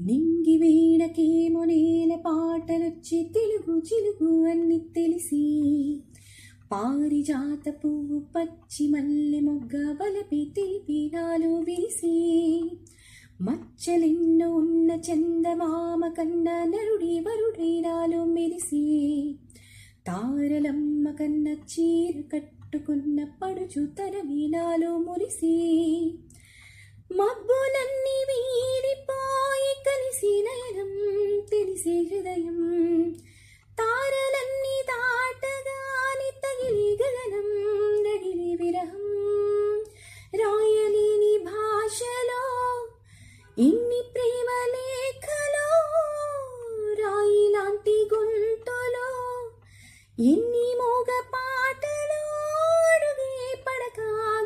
నింగి వీణకేమో నేల పాటలొచ్చి తెలుగు చిలుగు అన్ని తెలిసి పారిజాత పువ్వు పచ్చి మల్లె మొగ్గ వలపి తెలిపి నాలో విరిసి మచ్చలెన్నో ఉన్న చందమామ కన్న నరుడి వరుడై నాలో మెరిసి తారలమ్మ కన్న చీర కట్టుకున్న పడుచు తరమి నాలో మురిసి మబ్బులన్నీ వీడిపోయి కలిసి నయనం తెలిసి హృదయం తారలన్నీ దాటగాని తగిలి గగనం నగిలి విరహం రాయలేని భాషలో ఇన్ని ప్రేమ లేఖలో రాయి లాంటి గొంతులో ఎన్ని మోగ పాటలో అడుగే పడక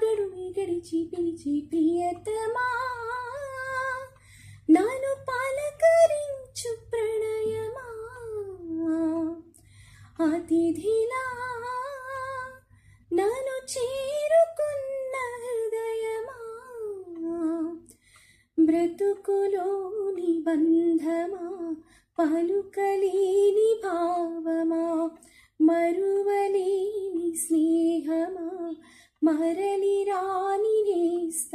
గడువి గడిచి పిలిచి ప్రియతమా నన్ను పలకరించు ప్రణయమా అతిథిలా నన్ను చేరుకున్న హృదయమా బ్రతుకులోని బంధమా పలుకలేని భావమా మరువలేని స్నేహమా మరలి రాని నేస్త